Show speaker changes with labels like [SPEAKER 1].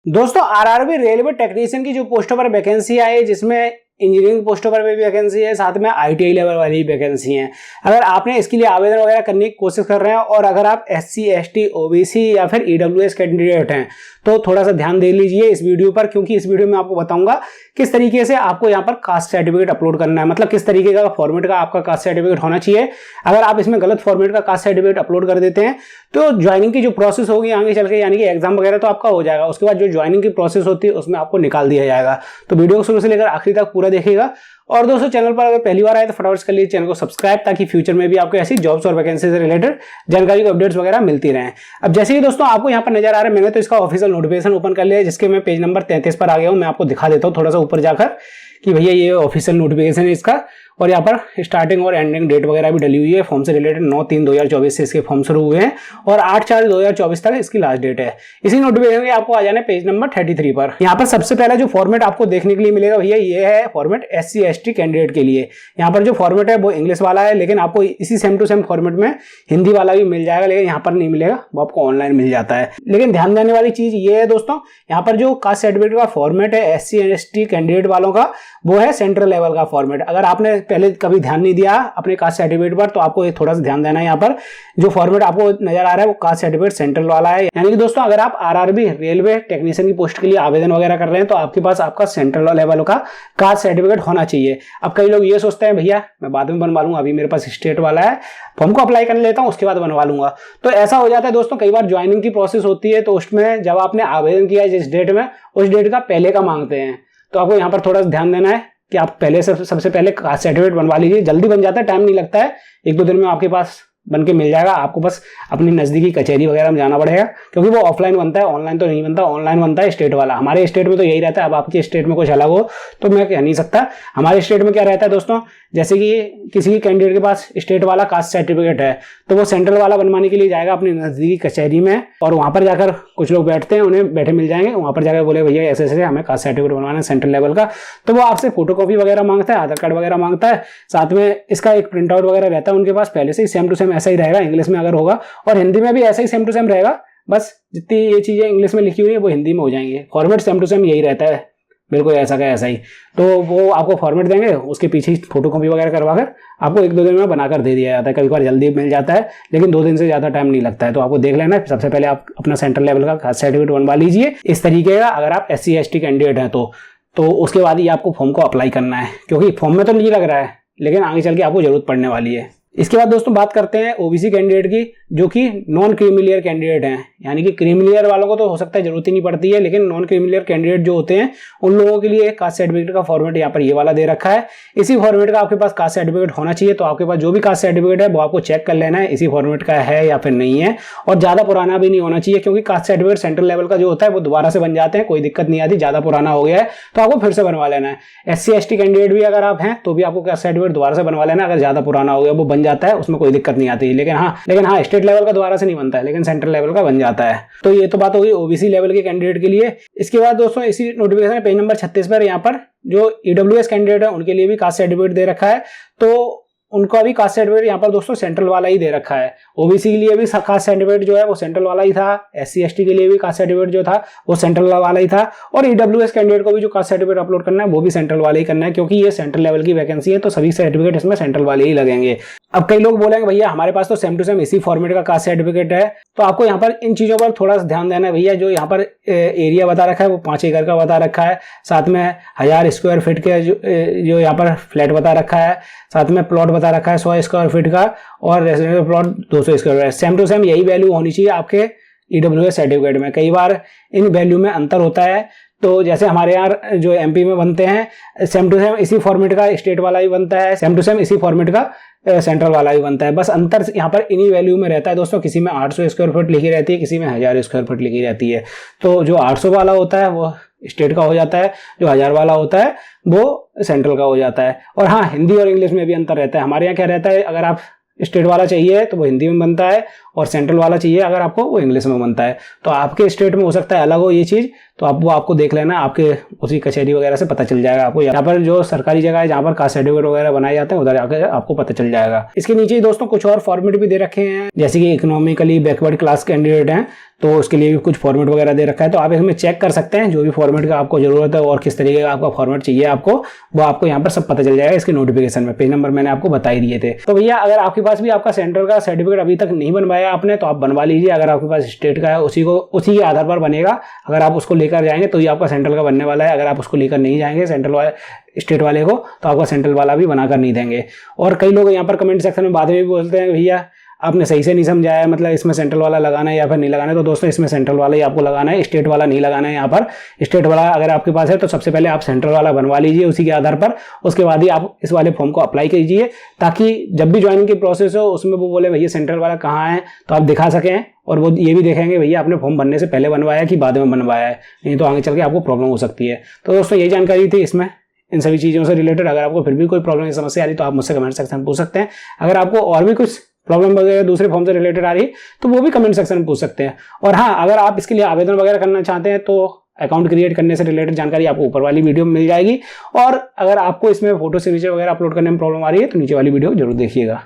[SPEAKER 1] दोस्तों RRB railway technician की जो पोस्टों पर वैकेंसी आई है, जिसमें इंजीनियरिंग पोस्टों पर भी वैकेंसी है, साथ में आईटीआई लेवल वाली वैकेंसी है। अगर आपने इसके लिए आवेदन वगैरह करने की कोशिश कर रहे हैं और अगर आप एससी, एसटी, ओबीसी या फिर ईडब्ल्यूएस कैंडिडेट हैं तो थोड़ा सा ध्यान दे लीजिए इस वीडियो पर, क्योंकि इस वीडियो में आपको बताऊंगा किस तरीके से आपको यहाँ पर कास्ट सर्टिफिकेट अपलोड करना है, मतलब किस तरीके का फॉर्मेट का आपका कास्ट सर्टिफिकेट होना चाहिए। अगर आप इसमें गलत फॉर्मेट का कास्ट सर्टिफिकेट अपलोड कर देते हैं तो ज्वाइनिंग की जो प्रोसेस होगी आगे चल के, यानी कि एग्जाम वगैरह तो आपका हो जाएगा, उसके बाद जो ज्वाइनिंग की प्रोसेस होती है उसमें आपको निकाल दिया जाएगा। तो वीडियो को शुरू से लेकर आखिरी तक पूरा देखिएगा। और दोस्तों चैनल पर अगर पहली बार आए तो फटाफट कर लीजिए चैनल को सब्सक्राइब, ताकि फ्यूचर में भी आपको ऐसी जॉब्स और वैकेंसी से रिलेटेड जानकारी को अपडेट्स वगैरह मिलती रहें। अब जैसे कि दोस्तों आपको यहाँ पर नजर आ रहा है, मैंने तो इसका ऑफिशियल नोटिफिकेशन ओपन कर लिया है, जिसके मैं पेज नंबर 33 पर आ गया हूँ। मैं आपको दिखा देता हूँ थोड़ा सा ऊपर जाकर कि भैया ये ऑफिशियल नोटिफिकेशन है इसका, और यहाँ पर स्टार्टिंग और एंडिंग डेट वगैरह भी डली हुई है। फॉर्म से रिलेटेड 9/3/2024 से इसके फॉर्म शुरू हुए हैं और 8/4/2024 तक इसकी लास्ट डेट है। इसी नोटिफिकेशन के आपको आ जाना है पेज नंबर 33 पर। यहाँ पर सबसे पहला जो फॉर्मेट आपको देखने के लिए मिलेगा भैया, ये है फॉर्मेट SC ST कैंडिडेट के लिए। यहाँ पर जो फॉर्मेट है वो इंग्लिश वाला है, लेकिन आपको इसी सेम टू सेम फॉर्मेट में हिंदी वाला भी मिल जाएगा, लेकिन यहाँ पर नहीं मिलेगा, वो आपको ऑनलाइन मिल जाता है। लेकिन ध्यान देने वाली चीज ये है दोस्तों, यहाँ पर जो कास्ट सर्टिफिकेट का फॉर्मेट है SC ST कैंडिडेट वालों का, वो है सेंट्रल लेवल का फॉर्मेट। अगर आपने पहले कभी ध्यान नहीं दिया अपने कास्ट सर्टिफिकेट पर तो आपको थोड़ा सा ध्यान देना है। यहाँ पर जो फॉर्मेट आपको नजर आ रहा है वो कास्ट सर्टिफिकेट सेंट्रल वाला है। यानी कि दोस्तों अगर आप आरआरबी रेलवे टेक्नीशियन की पोस्ट के लिए आवेदन वगैरह कर रहे हैं तो आपके पास आपका सेंट्रल लेवल का कास्ट सर्टिफिकेट होना चाहिए। अब कई लोग ये सोचते हैं भैया मैं बाद में बनवा लूंगा, अभी मेरे पास स्टेट वाला है, फॉर्म को अप्लाई कर लेता हूं उसके बाद बनवा लूंगा। तो ऐसा हो जाता है दोस्तों, कई बार ज्वाइनिंग की प्रोसेस होती है तो उसमें जब आपने आवेदन किया है जिस डेट में, उस डेट का पहले का मांगते हैं। तो आपको यहाँ पर थोड़ा सा ध्यान देना है कि आप पहले सबसे पहले कास्ट सर्टिफिकेट बनवा लीजिए। जल्दी बन जाता है, टाइम नहीं लगता है, 1-2 दिन में आपके पास बन के मिल जाएगा। आपको बस अपनी नजदीकी कचहरी वगैरह में जाना पड़ेगा, क्योंकि वो ऑफलाइन बनता है, ऑनलाइन तो नहीं बनता। ऑनलाइन बनता है स्टेट वाला, हमारे स्टेट में तो यही रहता है। अब आपके स्टेट में कुछ अलग हो तो मैं कह नहीं सकता। हमारे स्टेट में क्या रहता है दोस्तों, जैसे कि किसी कैंडिडेट के पास स्टेट वाला कास्ट सर्टिफिकेट है तो वो सेंट्रल वाला बनवाने के लिए जाएगा अपनी नजदीकी कचहरी में, और वहां पर जाकर कुछ लोग बैठते हैं, उन्हें बैठे मिल जाएंगे, वहां पर जाकर बोले भैया ऐसे ऐसे हमें कास्ट सर्टिफिकेट बनवाना है सेंट्रल लेवल का, तो वो आपसे फोटोकॉपी वगैरह मांगता है, आधार कार्ड वगैरह मांगता है, साथ में इसका एक प्रिंट आउट वगैरह रहता है उनके पास पहले से ही। सेम टू सेम ऐसा ही रहेगा, इंग्लिश में अगर होगा और हिंदी में भी ऐसा ही सेम टू सेम रहेगा, बस जितनी ये चीजें इंग्लिश में लिखी हुई है वो हिंदी में हो जाएंगी। फॉर्मेट सेम टू सेम यही रहता है, बिल्कुल ऐसा का ऐसा ही। तो वो आपको फॉर्मेट देंगे, उसके पीछे फोटोकॉपी वगैरह करवाकर आपको 1-2 दिन में बनाकर दे दिया जाता है। कभी बार जल्दी मिल जाता है, लेकिन 2 दिन से ज्यादा टाइम नहीं लगता है। तो आपको देख लेना है, सबसे पहले आप अपना सेंट्रल लेवल का कास्ट सर्टिफिकेट बनवा लीजिए इस तरीके का, अगर आप SC ST कैंडिडेट हैं तो उसके बाद ही आपको फॉर्म को अप्लाई करना है, क्योंकि फॉर्म में तो नहीं लग रहा है लेकिन आगे चल के आपको जरूरत पड़ने वाली है। इसके बाद दोस्तों बात करते हैं ओबीसी कैंडिडेट की, जो कि नॉन क्रीमिलियर कैंडिडेट हैं। यानी कि क्रीमिलियर वालों को तो हो सकता है जरूरत ही नहीं पड़ती है, लेकिन नॉन क्रीमिलियर कैंडिडेट जो होते हैं उन लोगों के लिए कास्ट सर्टिफिकेट का फॉर्मेट यहाँ पर ये वाला दे रखा है। इसी फॉर्मेट का आपके पास कास्ट सर्टिफिकेट होना चाहिए। तो आपके पास जो भी कास्ट सर्टिफिकेट है वो आपको चेक कर लेना है इसी फॉर्मेट का है या फिर नहीं है, और ज्यादा पुराना भी नहीं होना चाहिए, क्योंकि कास्ट सर्टिफिकेट सेंट्रल लेवल का जो होता है वो दोबारा से बन जाते हैं, कोई दिक्कत नहीं आती। ज्यादा पुराना हो गया है तो आपको फिर से बनवा लेना है। SC ST कैंडिडेट भी अगर आप हैं तो भी आपको कास्ट सर्टिफिकेट दोबारा से बनवा लेना है। अगर ज्यादा पुराना हो गया वो बन जाता है, उसमें कोई दिक्कत नहीं आती। लेकिन हाँ स्टेट लेवल का दोबारा से नहीं बनता है, लेकिन सेंट्रल लेवल का बन जाता है। तो ये तो बात होगी ओबीसी लेवल के कैंडिडेट के लिए। इसके बाद दोस्तों इसी नोटिफिकेशन पेज नंबर 36 पर यहाँ पर जो ईडब्ल्यूएस कैंडिडेट है उनके लिए भी कास्ट सर्टिफिकेट दे रखा है। तो उनका भी कास्ट सर्टिफिकेट यहाँ पर दोस्तों सेंट्रल वाला ही दे रखा है। ओबीसी के लिए भी कास्ट सर्टिफिकेट जो है वो सेंट्रल वाला ही था, SC ST के लिए भी कास्ट सर्टिफिकेट जो था वो सेंट्रल वाला ही था, और ईडब्ल्यूएस कैंडिडेट को भी जो कास्ट सर्टिफिकेट अपलोड करना है वो भी सेंट्रल वाला ही करना है, क्योंकि ये सेंट्रल लेवल की वैकेंसी है तो सभी सर्टिफिकेट इसमें सेंट्रल वाले ही लगेंगे। अब कई लोग बोलेंगे भैया हमारे पास तो सेम टू सेम इसी फॉर्मेट का कास्ट सर्टिफिकेट है, तो आपको यहाँ पर इन चीजों पर थोड़ा सा ध्यान देना है भैया। जो यहाँ पर एरिया बता रखा है वो 5 एकड़ का बता रखा है, साथ में 1000 स्क्वायर फीट के जो यहाँ पर फ्लैट बता रखा है, साथ में प्लॉट बता रखा है 100 स्क्वायर फीट का, और residential plot 200 square feet. Same to same यही वैल्यू होनी चाहिए आपके ईडब्ल्यूएस सर्टिफिकेट में। कई बार इन वैल्यू में अंतर होता है, तो जैसे हमारे यहाँ जो MP में बनते हैं सेम टू सेम इसी फॉर्मेट का स्टेट वाला भी बनता है, सेम टू सेम इसी फॉर्मेट का सेंट्रल वाला भी बनता है। बस अंतर यहाँ पर इन्हीं वैल्यू में रहता है दोस्तों। किसी में 800 स्क्वायर फीट लिखी रहती है, किसी में 1000 स्क्वायर फीट लिखी रहती है। तो जो 800 वाला होता है वो स्टेट का हो जाता है, जो 1000 वाला होता है वो सेंट्रल का हो जाता है। और हाँ, हिंदी और इंग्लिश में भी अंतर रहता है। हमारे यहाँ क्या रहता है, अगर आप स्टेट वाला चाहिए तो वो हिंदी में बनता है, और सेंट्रल वाला चाहिए अगर आपको, वो इंग्लिश में बनता है। तो आपके स्टेट में हो सकता है अलग हो ये चीज़, तो आप वो आपको देख लेना, आपके उसी कचहरी वगैरह से पता चल जाएगा आपको। यहाँ पर जो सरकारी जगह है जहाँ पर कास्ट सर्टिफिकेट वगैरह बनाए जाते हैं उधर जाकर आपको पता चल जाएगा। इसके नीचे ही दोस्तों कुछ और फॉर्मेट भी दे रखे हैं, जैसे कि इकोनॉमिकली बैकवर्ड क्लास कैंडिडेट हैं तो उसके लिए भी कुछ फॉर्मेट वगैरह दे रखा है। तो आप इसमें चेक कर सकते हैं जो भी फॉर्मेट का आपको जरूरत है और किस तरीके का आपका फॉर्मेट चाहिए आपको, वो आपको यहाँ पर सब पता चल जाएगा इसके नोटिफिकेशन में। पेज नंबर मैंने आपको बता ही दिए थे। तो भैया अगर आपके पास भी आपका सेंट्रल का सर्टिफिकेट अभी तक नहीं बनवाया आपने तो आप बनवा लीजिए। अगर आपके पास स्टेट का है उसी के आधार पर बनेगा। अगर आप उसको लेकर जाएंगे तो ये आपका सेंट्रल का बनने वाला है। अगर आप उसको लेकर नहीं जाएंगे सेंट्रल वाले स्टेट वाले को तो आपका सेंट्रल वाला भी बनाकर नहीं देंगे। और कई लोग यहाँ पर कमेंट सेक्शन में बाद में भी बोलते हैं भैया आपने सही से नहीं समझाया, मतलब इसमें सेंट्रल वाला लगाना है या फिर नहीं लगाना है। तो दोस्तों इसमें सेंट्रल वाला ही आपको लगाना है, स्टेट वाला नहीं लगाना है। यहाँ पर स्टेट वाला अगर आपके पास है तो सबसे पहले आप सेंट्रल वाला बनवा लीजिए उसी के आधार पर, उसके बाद ही आप इस वाले फॉर्म को अप्लाई कीजिए, ताकि जब भी ज्वाइनिंग की प्रोसेस हो उसमें वो बोले भैया सेंट्रल वाला कहाँ है, तो आप दिखा सकें और वो ये भी देखेंगे भैया आपने फॉर्म भरने से पहले बनवाया कि बाद में बनवाया है, नहीं तो आगे चल के आपको प्रॉब्लम हो सकती है। तो दोस्तों यही जानकारी थी इसमें इन सभी चीज़ों से रिलेटेड। अगर आपको फिर भी कोई प्रॉब्लम या समस्या आ रही तो आप मुझसे कमेंट सेक्शन में पूछ सकते हैं। अगर आपको और भी कुछ प्रॉब्लम वगैरह दूसरे फॉर्म से रिलेटेड आ रही है तो वो भी कमेंट सेक्शन में पूछ सकते हैं। और हाँ, अगर आप इसके लिए आवेदन वगैरह करना चाहते हैं तो अकाउंट क्रिएट करने से रिलेटेड जानकारी आपको ऊपर वाली वीडियो में मिल जाएगी। और अगर आपको इसमें फोटो सिग्नेचर वगैरह अपलोड करने में प्रॉब्लम आ रही है तो नीचे वाली वीडियो जरूर देखिएगा।